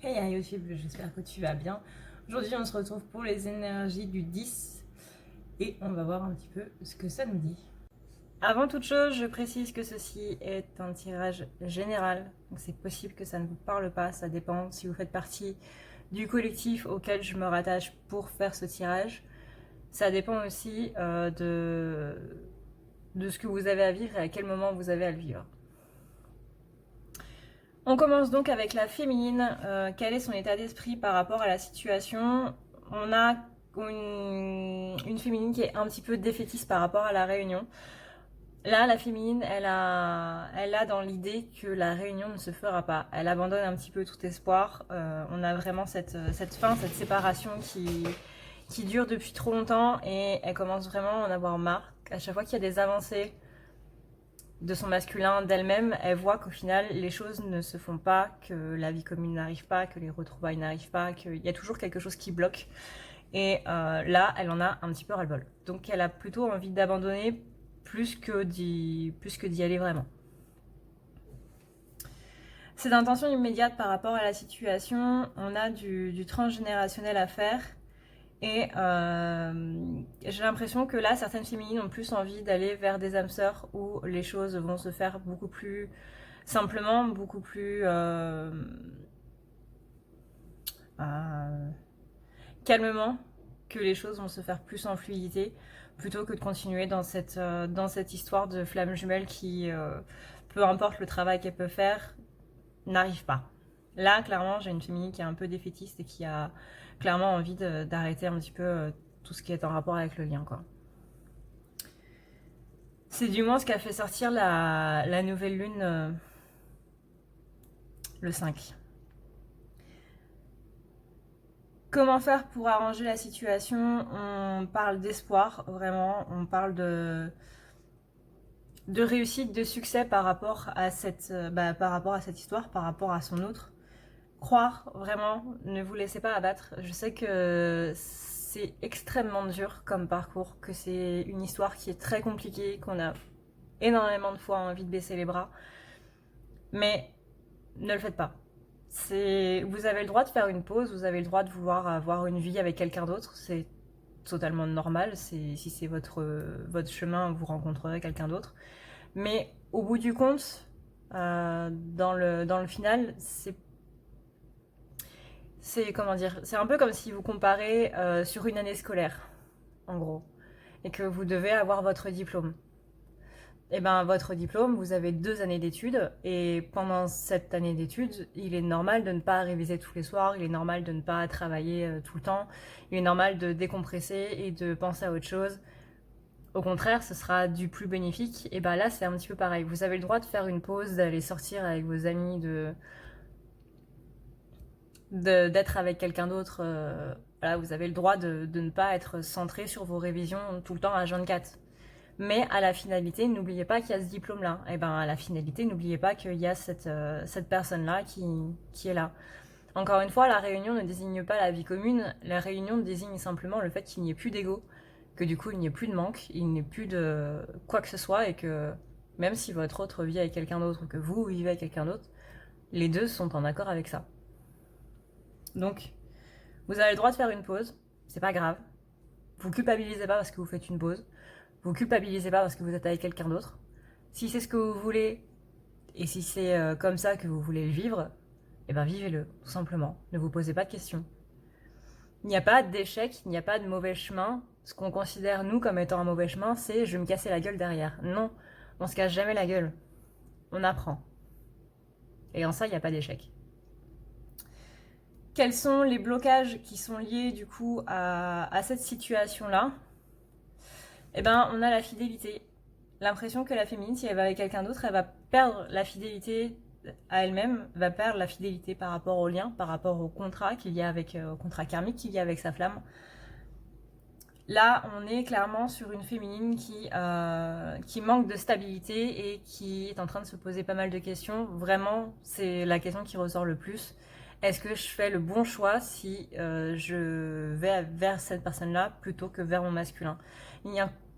Hey YouTube, j'espère que tu vas bien. Aujourd'hui, on se retrouve pour les énergies du 10 et on va voir un petit peu ce que ça nous dit. Avant toute chose, je précise que ceci est un tirage général, donc c'est possible que ça ne vous parle pas, ça dépend si vous faites partie du collectif auquel je me rattache pour faire ce tirage. Ça dépend aussi de ce que vous avez à vivre et à quel moment vous avez à le vivre. On commence donc avec la féminine. Quel est son état d'esprit par rapport à la situation? On a une féminine qui est un petit peu défaitiste par rapport à la réunion. Là, la féminine, elle a dans l'idée que la réunion ne se fera pas. Elle abandonne un petit peu tout espoir. On a vraiment cette fin, cette séparation qui dure depuis trop longtemps et elle commence vraiment à en avoir marre. À chaque fois qu'il y a des avancées de son masculin, d'elle-même, elle voit qu'au final, les choses ne se font pas, que la vie commune n'arrive pas, que les retrouvailles n'arrivent pas, qu'il y a toujours quelque chose qui bloque. Et là, elle en a un petit peu ras-le-bol. Donc elle a plutôt envie d'abandonner plus que d'y aller vraiment. C'est d'intention immédiate par rapport à la situation. On a du transgénérationnel à faire. Et j'ai l'impression que là, certaines féminines ont plus envie d'aller vers des âmes sœurs où les choses vont se faire beaucoup plus simplement, beaucoup plus calmement, que les choses vont se faire plus en fluidité, plutôt que de continuer dans cette histoire de flamme jumelle qui, peu importe le travail qu'elle peut faire, n'arrive pas. Là, clairement, j'ai une féminine qui est un peu défaitiste et qui a clairement envie d'arrêter un petit peu tout ce qui est en rapport avec le lien, quoi. C'est du moins ce qu'a fait sortir la nouvelle lune le 5. Comment faire pour arranger la situation? On parle d'espoir, vraiment. On parle de réussite, de succès par rapport à cette histoire, par rapport à son autre. Croire, vraiment, ne vous laissez pas abattre. Je sais que c'est extrêmement dur comme parcours, que c'est une histoire qui est très compliquée, qu'on a énormément de fois envie de baisser les bras. Mais ne le faites pas. Vous avez le droit de faire une pause, vous avez le droit de vouloir avoir une vie avec quelqu'un d'autre, c'est totalement normal. Si c'est votre chemin, vous rencontrerez quelqu'un d'autre. Mais au bout du compte, dans le final, comment dire, c'est un peu comme si vous comparez sur une année scolaire, en gros, et que vous devez avoir votre diplôme. Et ben votre diplôme, vous avez 2 années d'études, et pendant cette année d'études, il est normal de ne pas réviser tous les soirs, il est normal de ne pas travailler tout le temps, il est normal de décompresser et de penser à autre chose. Au contraire, ce sera du plus bénéfique. Et ben là, c'est un petit peu pareil. Vous avez le droit de faire une pause, d'aller sortir avec vos amis, d'être avec quelqu'un d'autre. Voilà, vous avez le droit de ne pas être centré sur vos révisions tout le temps à 24. Mais à la finalité, n'oubliez pas qu'il y a ce diplôme-là. Et ben à la finalité, n'oubliez pas qu'il y a cette personne-là qui est là. Encore une fois, la réunion ne désigne pas la vie commune. La réunion désigne simplement le fait qu'il n'y ait plus d'ego, que du coup il n'y ait plus de manque, il n'y ait plus de quoi que ce soit, et que même si votre autre vit avec quelqu'un d'autre ou que vous vivez avec quelqu'un d'autre, les deux sont en accord avec ça. Donc, vous avez le droit de faire une pause, c'est pas grave. Vous culpabilisez pas parce que vous faites une pause. Vous culpabilisez pas parce que vous êtes avec quelqu'un d'autre. Si c'est ce que vous voulez et si c'est comme ça que vous voulez le vivre, eh ben vivez-le, tout simplement. Ne vous posez pas de questions. Il n'y a pas d'échec, il n'y a pas de mauvais chemin. Ce qu'on considère, nous, comme étant un mauvais chemin, c'est je vais me casser la gueule derrière. Non, on se casse jamais la gueule. On apprend. Et en ça, il n'y a pas d'échec. Quels sont les blocages qui sont liés, du coup, à cette situation-là? Eh ben, on a la fidélité. L'impression que la féminine, si elle va avec quelqu'un d'autre, elle va perdre la fidélité à elle-même, va perdre la fidélité par rapport au lien, par rapport au contrat qu'il y a avec, au contrat karmique qu'il y a avec sa flamme. Là, on est clairement sur une féminine qui manque de stabilité et qui est en train de se poser pas mal de questions. Vraiment, c'est la question qui ressort le plus. Est-ce que je fais le bon choix si je vais vers cette personne-là plutôt que vers mon masculin?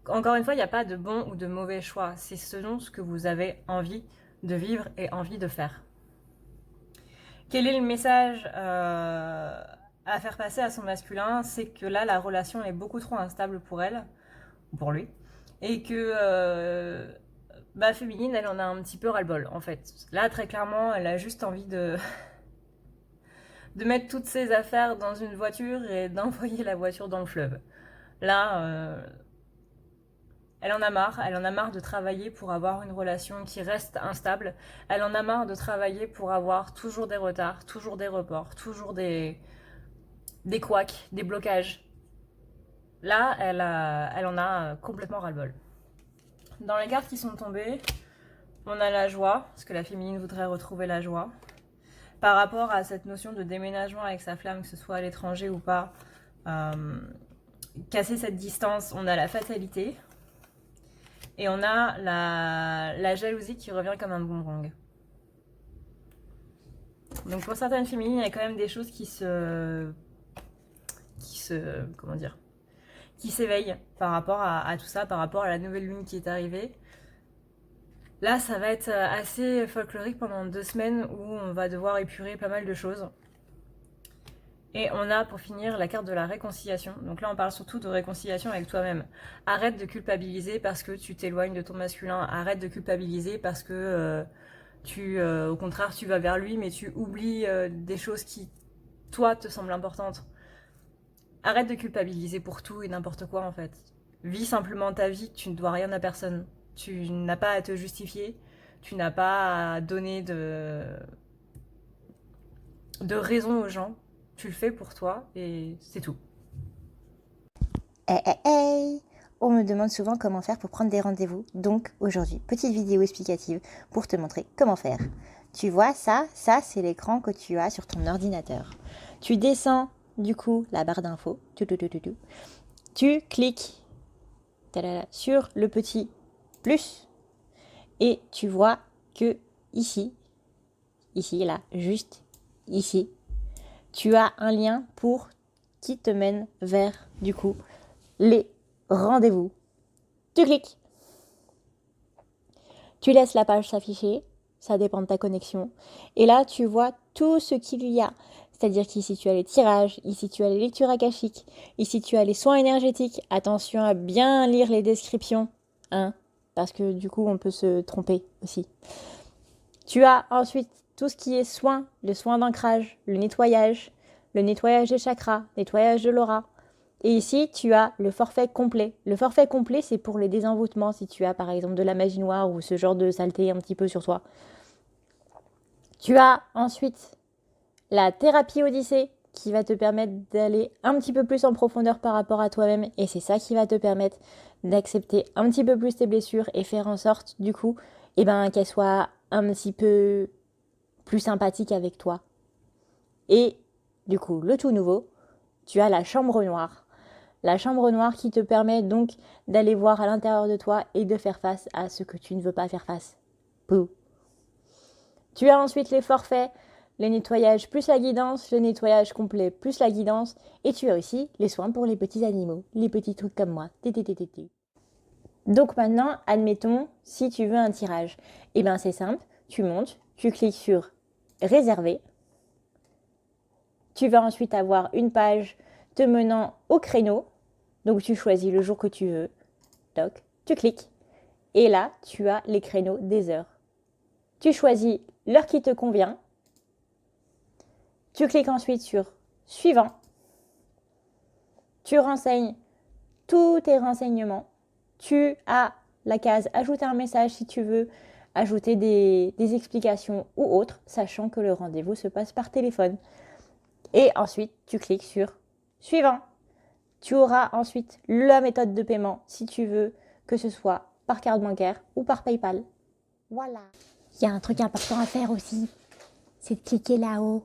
Encore une fois, il n'y a pas de bon ou de mauvais choix. C'est selon ce que vous avez envie de vivre et envie de faire. Quel est le message à faire passer à son masculin? C'est que là, la relation est beaucoup trop instable pour elle, ou pour lui, et que féminine, elle en a un petit peu ras-le-bol, en fait. Là, très clairement, elle a juste envie de mettre toutes ses affaires dans une voiture et d'envoyer la voiture dans le fleuve. Là, elle en a marre de travailler pour avoir une relation qui reste instable. Elle en a marre de travailler pour avoir toujours des retards, toujours des reports, toujours des couacs, des blocages. Là, elle en a complètement ras-le-bol. Dans les cartes qui sont tombées, on a la joie, parce que la féminine voudrait retrouver la joie. Par rapport à cette notion de déménagement avec sa flamme, que ce soit à l'étranger ou pas, casser cette distance, on a la fatalité. Et on a la jalousie qui revient comme un boomerang. Donc pour certaines féminines, il y a quand même des choses qui comment dire, qui s'éveillent par rapport à tout ça, par rapport à la nouvelle lune qui est arrivée. Là, ça va être assez folklorique pendant 2 semaines où on va devoir épurer pas mal de choses. Et on a pour finir la carte de la réconciliation. Donc là, on parle surtout de réconciliation avec toi-même. Arrête de culpabiliser parce que tu t'éloignes de ton masculin. Arrête de culpabiliser parce que au contraire, tu vas vers lui, mais tu oublies des choses qui, toi, te semblent importantes. Arrête de culpabiliser pour tout et n'importe quoi, en fait. Vis simplement ta vie, tu ne dois rien à personne. Tu n'as pas à te justifier, tu n'as pas à donner de raison aux gens. Tu le fais pour toi et c'est tout. Hey. On me demande souvent comment faire pour prendre des rendez-vous. Donc aujourd'hui, petite vidéo explicative pour te montrer comment faire. Tu vois ça c'est l'écran que tu as sur ton ordinateur. Tu descends du coup la barre d'infos. Tu cliques sur le petit plus et tu vois que ici, là, juste ici, tu as un lien qui te mène vers du coup les rendez-vous. Tu cliques. Tu laisses la page s'afficher, ça dépend de ta connexion. Et là, tu vois tout ce qu'il y a. C'est-à-dire qu'ici, tu as les tirages, ici, tu as les lectures akashiques, ici, tu as les soins énergétiques. Attention à bien lire les descriptions, hein, parce que du coup, on peut se tromper aussi. Tu as ensuite tout ce qui est soins, le soin d'ancrage, le nettoyage des chakras, nettoyage de l'aura. Et ici, tu as le forfait complet. Le forfait complet, c'est pour les désenvoûtements, si tu as par exemple de la magie noire ou ce genre de saleté un petit peu sur toi. Tu as ensuite la thérapie Odyssée qui va te permettre d'aller un petit peu plus en profondeur par rapport à toi-même. Et c'est ça qui va te permettre d'accepter un petit peu plus tes blessures et faire en sorte, du coup, qu'elles soient un petit peu plus sympathiques avec toi. Et du coup, le tout nouveau, tu as la chambre noire. La chambre noire qui te permet donc d'aller voir à l'intérieur de toi et de faire face à ce que tu ne veux pas faire face. Pouh. Tu as ensuite les forfaits, le nettoyage plus la guidance, le nettoyage complet plus la guidance, et tu as aussi les soins pour les petits animaux, les petits trucs comme moi. Donc maintenant, admettons, si tu veux un tirage, c'est simple, tu montes, tu cliques sur réserver. Tu vas ensuite avoir une page te menant au créneau. Donc tu choisis le jour que tu veux. Toc, tu cliques. Et là, tu as les créneaux des heures. Tu choisis l'heure qui te convient. Tu cliques ensuite sur suivant. Tu renseignes tous tes renseignements. Tu as la case ajouter un message si tu veux ajouter des explications ou autres, sachant que le rendez-vous se passe par téléphone. Et ensuite, tu cliques sur suivant. Tu auras ensuite la méthode de paiement si tu veux que ce soit par carte bancaire ou par PayPal. Voilà. Il y a un truc important à faire aussi, c'est de cliquer là-haut.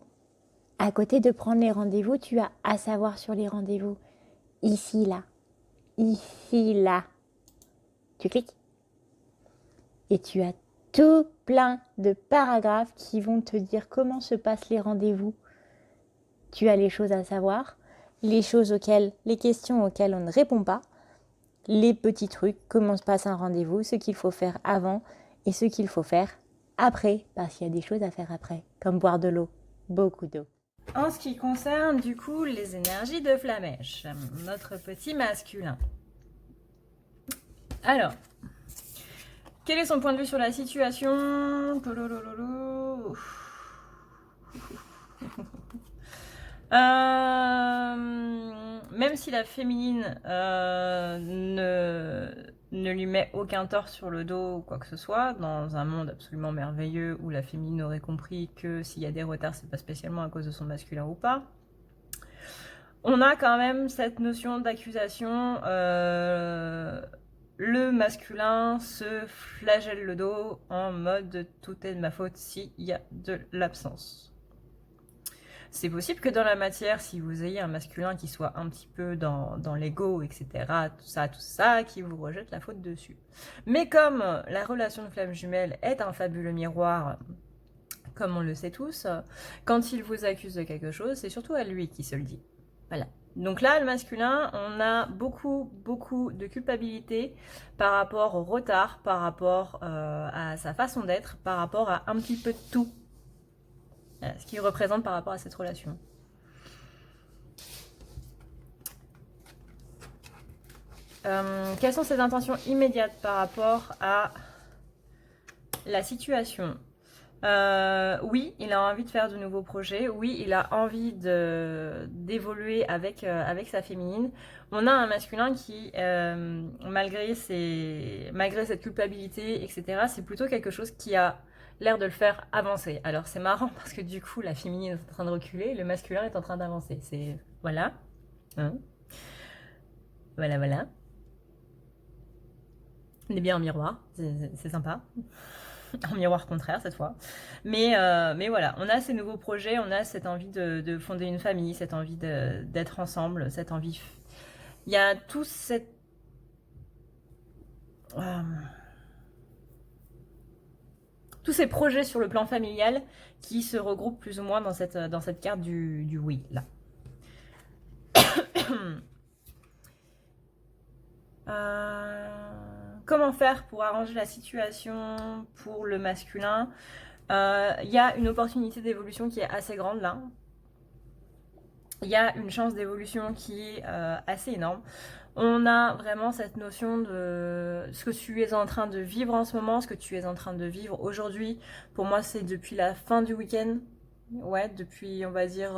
À côté de prendre les rendez-vous, tu as à savoir sur les rendez-vous. Ici, là. Ici, là. Tu cliques. Et tu as tout plein de paragraphes qui vont te dire comment se passent les rendez-vous. Tu as les choses à savoir, les questions auxquelles on ne répond pas, les petits trucs, comment se passe un rendez-vous, ce qu'il faut faire avant et ce qu'il faut faire après, parce qu'il y a des choses à faire après, comme boire de l'eau. beaucoup d'eau. En ce qui concerne du coup les énergies de Flamèche, notre petit masculin. Alors, quel est son point de vue sur la situation? Même si la féminine ne lui met aucun tort sur le dos ou quoi que ce soit, dans un monde absolument merveilleux où la féminine aurait compris que s'il y a des retards, c'est pas spécialement à cause de son masculin ou pas, on a quand même cette notion d'accusation. Le masculin se flagelle le dos en mode tout est de ma faute s'il y a de l'absence. C'est possible que dans la matière, si vous ayez un masculin qui soit un petit peu dans l'ego, etc., tout ça, qui vous rejette la faute dessus. Mais comme la relation de flamme jumelle est un fabuleux miroir, comme on le sait tous, quand il vous accuse de quelque chose, c'est surtout à lui qui se le dit. Voilà. Donc là, le masculin, on a beaucoup de culpabilité par rapport au retard, par rapport à sa façon d'être, par rapport à un petit peu de tout. Voilà, ce qu'il représente par rapport à cette relation. Quelles sont ses intentions immédiates par rapport à la situation? Oui, il a envie de faire de nouveaux projets. Oui, il a envie d'évoluer avec sa féminine. On a un masculin qui, malgré cette culpabilité, etc., c'est plutôt quelque chose qui a l'air de le faire avancer. Alors c'est marrant parce que du coup, la féminine est en train de reculer, le masculin est en train d'avancer. C'est voilà, hein, voilà. On est bien en miroir, c'est sympa. En miroir contraire cette fois. Mais voilà, on a ces nouveaux projets, on a cette envie de fonder une famille, cette envie d'être ensemble, cette envie... Il y a tout cette... tous ces projets sur le plan familial qui se regroupent plus ou moins dans cette carte du oui, là. Comment faire pour arranger la situation pour le masculin? Il y a une opportunité d'évolution qui est assez grande là. Il y a une chance d'évolution qui est assez énorme. On a vraiment cette notion de ce que tu es en train de vivre en ce moment, ce que tu es en train de vivre aujourd'hui. Pour moi, c'est depuis la fin du week-end. Ouais, depuis, on va dire,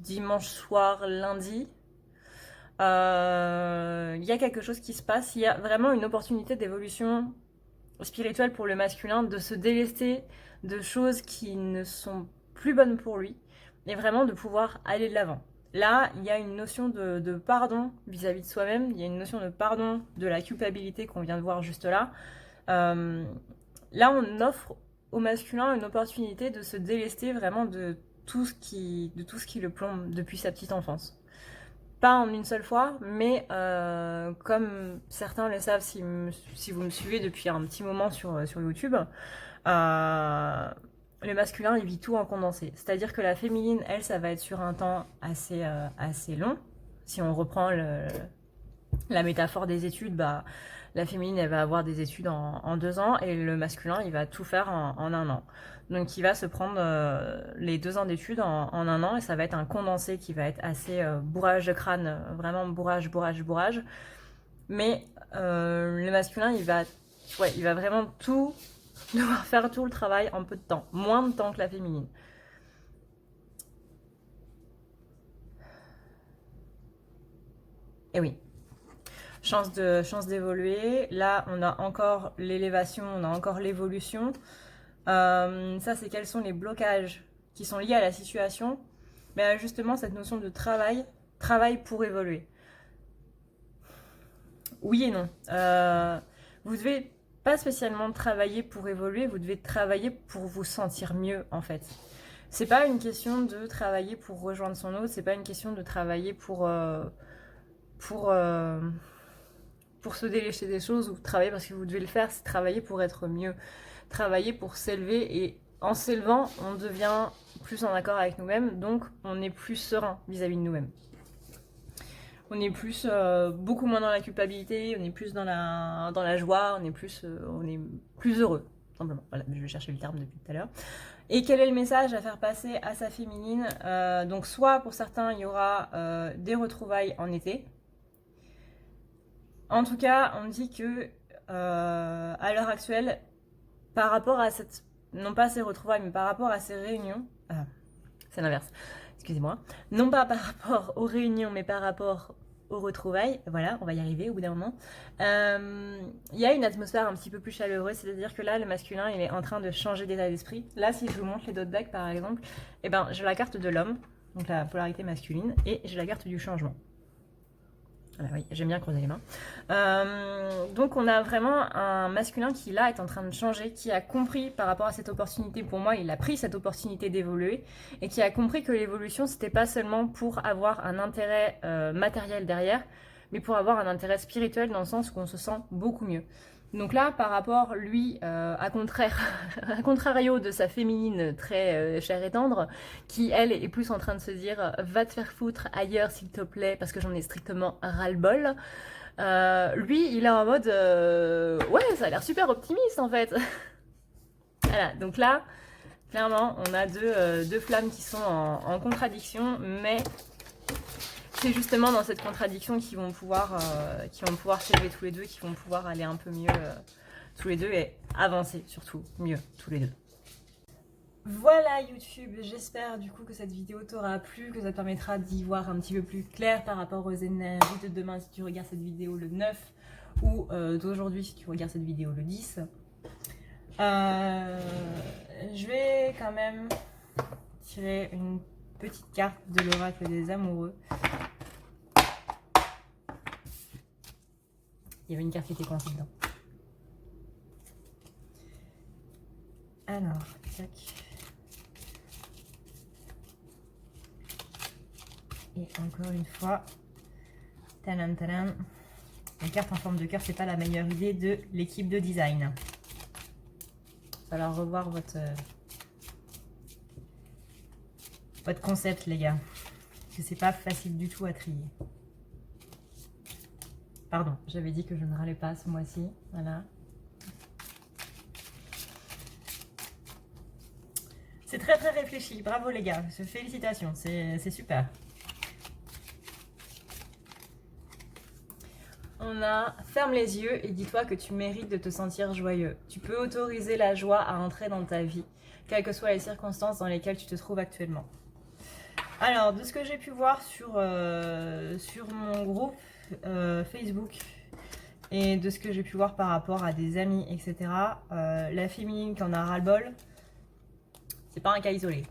dimanche soir, lundi. Il y a quelque chose qui se passe. Il y a vraiment une opportunité d'évolution spirituelle pour le masculin, de se délester de choses qui ne sont plus bonnes pour lui et vraiment de pouvoir aller de l'avant. Là, il y a une notion de pardon vis-à-vis de soi-même, il y a une notion de pardon de la culpabilité qu'on vient de voir juste là. Là, on offre au masculin une opportunité de se délester vraiment de tout ce qui le plombe depuis sa petite enfance. Pas en une seule fois, mais comme certains le savent si vous me suivez depuis un petit moment sur YouTube, le masculin, il vit tout en condensé. C'est-à-dire que la féminine, elle, ça va être sur un temps assez long. Si on reprend la métaphore des études, bah, la féminine, elle va avoir des études en 2 ans et le masculin, il va tout faire en 1 an. Donc il va se prendre les 2 ans d'études en 1 an et ça va être un condensé qui va être assez bourrage de crâne, vraiment bourrage. Mais le masculin, il va vraiment devoir faire tout le travail en peu de temps, moins de temps que la féminine. Et oui, chance d'évoluer. Là, on a encore l'élévation, on a encore l'évolution. Ça, c'est quels sont les blocages qui sont liés à la situation. Mais justement, cette notion de travail pour évoluer. Oui et non. Vous devez pas spécialement travailler pour évoluer, vous devez travailler pour vous sentir mieux en fait. C'est pas une question de travailler pour rejoindre son autre, c'est pas une question de travailler pour se délécher des choses ou travailler parce que vous devez le faire, c'est travailler pour être mieux, travailler pour s'élever et en s'élevant, on devient plus en accord avec nous-mêmes, donc on est plus serein vis-à-vis de nous-mêmes. On est plus, beaucoup moins dans la culpabilité, on est plus dans la joie, on est plus heureux, simplement. Voilà, je vais chercher le terme depuis tout à l'heure. Et quel est le message à faire passer à sa féminine? Donc soit pour certains il y aura des retrouvailles en été. En tout cas, on dit que à l'heure actuelle, par rapport à cette, non pas ces retrouvailles, mais par rapport à ces réunions, c'est l'inverse, excusez-moi, non pas par rapport aux réunions, mais par rapport aux retrouvailles, voilà, on va y arriver au bout d'un moment, il y a une atmosphère un petit peu plus chaleureuse, c'est-à-dire que là, le masculin, il est en train de changer d'état d'esprit. Là, si je vous montre les d'autres decks, par exemple, eh ben, j'ai la carte de l'homme, donc la polarité masculine, et j'ai la carte du changement. Voilà, oui, j'aime bien creuser les mains. Donc on a vraiment un masculin qui là est en train de changer, qui a compris par rapport à cette opportunité, pour moi il a pris cette opportunité d'évoluer, et qui a compris que l'évolution c'était pas seulement pour avoir un intérêt matériel derrière, mais pour avoir un intérêt spirituel dans le sens où on se sent beaucoup mieux. Donc là, par rapport, lui, à contrario de sa féminine très chère et tendre, qui, elle, est plus en train de se dire « va te faire foutre ailleurs, s'il te plaît, parce que j'en ai strictement ras-le-bol », lui, il est en mode ouais, ça a l'air super optimiste, en fait ». Voilà, donc là, clairement, on a deux flammes qui sont en contradiction, mais c'est justement dans cette contradiction qu'ils vont pouvoir s'élever tous les deux, qu'ils vont pouvoir aller un peu mieux tous les deux et avancer surtout mieux tous les deux. Voilà YouTube, j'espère du coup que cette vidéo t'aura plu, que ça te permettra d'y voir un petit peu plus clair par rapport aux énergies de demain si tu regardes cette vidéo le 9 ou d'aujourd'hui si tu regardes cette vidéo le 10. Je vais quand même tirer une petite carte de l'oracle des amoureux. Il y avait une carte qui était coincée dedans. Alors, tac. Et encore une fois, tadam tadam. La carte en forme de cœur, c'est pas la meilleure idée de l'équipe de design. Il va falloir revoir votre concept, les gars. Parce que c'est pas facile du tout à trier. Pardon, j'avais dit que je ne râlais pas ce mois-ci. Voilà. C'est très très réfléchi. Bravo les gars. Félicitations. C'est super. On a ferme les yeux et dis-toi que tu mérites de te sentir joyeux. Tu peux autoriser la joie à entrer dans ta vie, quelles que soient les circonstances dans lesquelles tu te trouves actuellement. Alors, de ce que j'ai pu voir sur mon groupe Facebook et de ce que j'ai pu voir par rapport à des amis, etc., la féminine qui en a ras-le-bol, c'est pas un cas isolé.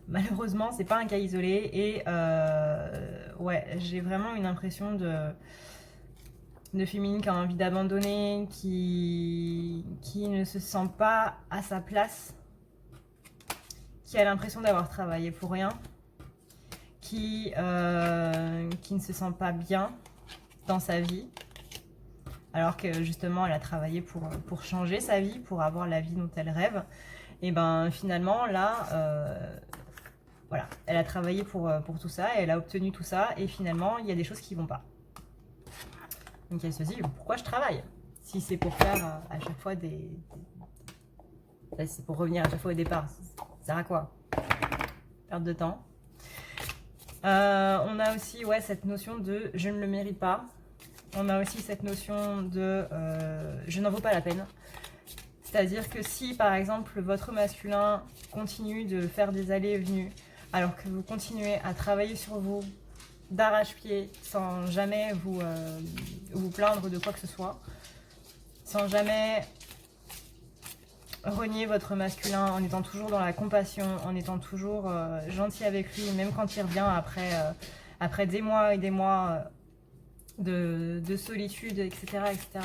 Malheureusement, c'est pas un cas isolé et ouais, j'ai vraiment une impression de féminine qui a envie d'abandonner, qui ne se sent pas à sa place, qui a l'impression d'avoir travaillé pour rien, qui ne se sent pas bien dans sa vie, alors que justement elle a travaillé pour changer sa vie, pour avoir la vie dont elle rêve. Et ben finalement là, voilà, elle a travaillé pour tout ça, elle a obtenu tout ça, et finalement il y a des choses qui vont pas. Donc elle se dit, pourquoi je travaille? Si c'est pour faire à chaque fois c'est pour revenir à chaque fois au départ, ça sert à quoi? Perte de temps. On a aussi ouais, cette notion de je ne le mérite pas. On a aussi cette notion de je n'en vaux pas la peine. C'est-à-dire que si par exemple votre masculin continue de faire des allées et venues, alors que vous continuez à travailler sur vous d'arrache-pied sans jamais vous plaindre de quoi que ce soit, sans jamais renier votre masculin, en étant toujours dans la compassion, en étant toujours gentil avec lui, même quand il revient après des mois et des mois de solitude, etc., etc.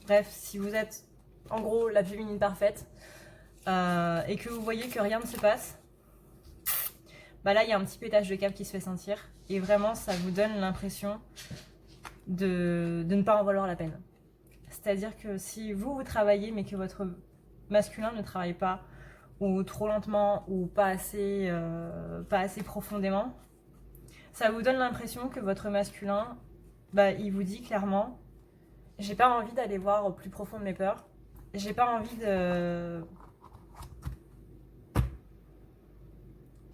Bref, si vous êtes en gros la féminine parfaite et que vous voyez que rien ne se passe, bah là il y a un petit pétage de câble qui se fait sentir et vraiment ça vous donne l'impression de ne pas en valoir la peine. C'est-à-dire que si vous travaillez mais que votre masculin ne travaille pas ou trop lentement ou pas assez profondément, ça vous donne l'impression que votre masculin, bah, il vous dit clairement j'ai pas envie d'aller voir au plus profond de mes peurs, j'ai pas envie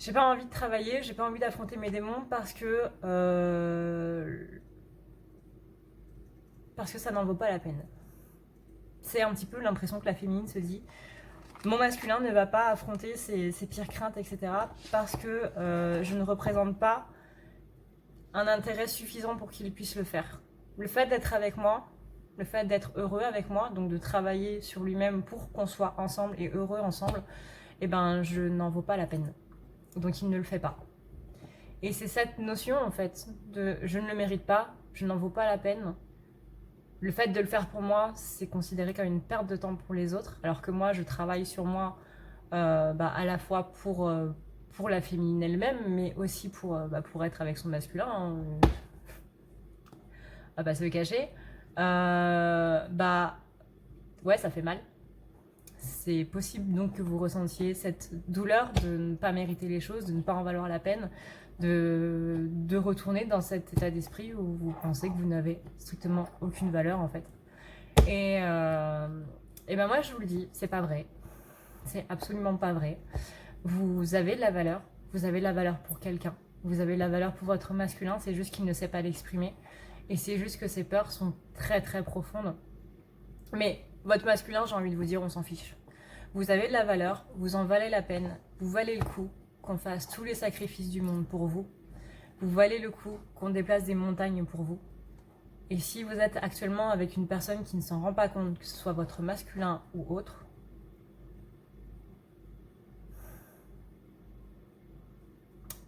j'ai pas envie de travailler, j'ai pas envie d'affronter mes démons parce que ça n'en vaut pas la peine. C'est un petit peu l'impression que la féminine se dit. Mon masculin ne va pas affronter ses pires craintes, etc. parce que je ne représente pas un intérêt suffisant pour qu'il puisse le faire. Le fait d'être avec moi, le fait d'être heureux avec moi, donc de travailler sur lui-même pour qu'on soit ensemble et heureux ensemble, eh ben je n'en vaux pas la peine. Donc il ne le fait pas. Et c'est cette notion en fait de je ne le mérite pas, je n'en vaux pas la peine. Le fait de le faire pour moi, c'est considéré comme une perte de temps pour les autres, alors que moi je travaille sur moi à la fois pour la féminine elle-même, mais aussi pour être avec son masculin. Hein. On va pas se le cacher. Ouais, ça fait mal. C'est possible donc que vous ressentiez cette douleur de ne pas mériter les choses, de ne pas en valoir la peine, de retourner dans cet état d'esprit où vous pensez que vous n'avez strictement aucune valeur en fait. Et ben moi je vous le dis, c'est pas vrai. C'est absolument pas vrai. Vous avez de la valeur, vous avez de la valeur pour quelqu'un, vous avez de la valeur pour votre masculin, c'est juste qu'il ne sait pas l'exprimer. Et c'est juste que ces peurs sont très très profondes. Mais votre masculin, j'ai envie de vous dire, on s'en fiche. Vous avez de la valeur, vous en valez la peine, vous valez le coup qu'on fasse tous les sacrifices du monde pour vous. Vous valez le coup qu'on déplace des montagnes pour vous. Et si vous êtes actuellement avec une personne qui ne s'en rend pas compte, que ce soit votre masculin ou autre,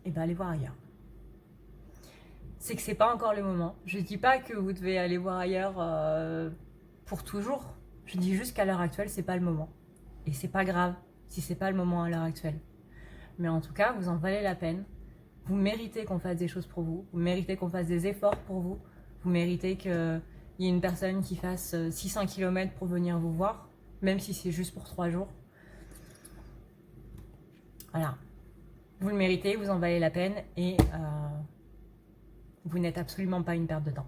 et ben allez voir ailleurs. C'est que c'est pas encore le moment. Je dis pas que vous devez aller voir ailleurs pour toujours. Je dis juste qu'à l'heure actuelle, c'est pas le moment. Et c'est pas grave si c'est pas le moment à l'heure actuelle. Mais en tout cas, vous en valez la peine. Vous méritez qu'on fasse des choses pour vous. Vous méritez qu'on fasse des efforts pour vous. Vous méritez qu'il y ait une personne qui fasse 600 km pour venir vous voir, même si c'est juste pour 3 jours. Voilà. Vous le méritez, vous en valez la peine et vous n'êtes absolument pas une perte de temps.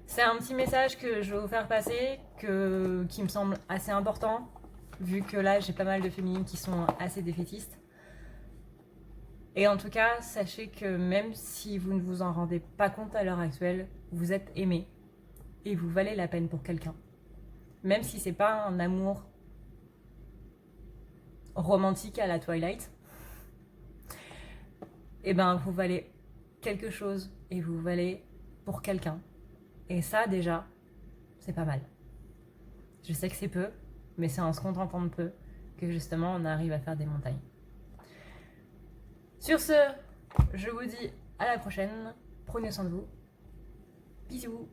C'est un petit message que je vais vous faire passer, qui me semble assez important, vu que là j'ai pas mal de féminines qui sont assez défaitistes. Et en tout cas, sachez que même si vous ne vous en rendez pas compte à l'heure actuelle, vous êtes aimé et vous valez la peine pour quelqu'un. Même si c'est pas un amour romantique à la Twilight, et ben vous valez quelque chose et vous valez pour quelqu'un. Et ça déjà, c'est pas mal. Je sais que c'est peu, mais c'est en se contentant de peu que justement on arrive à faire des montagnes. Sur ce, je vous dis à la prochaine. Prenez soin de vous. Bisous.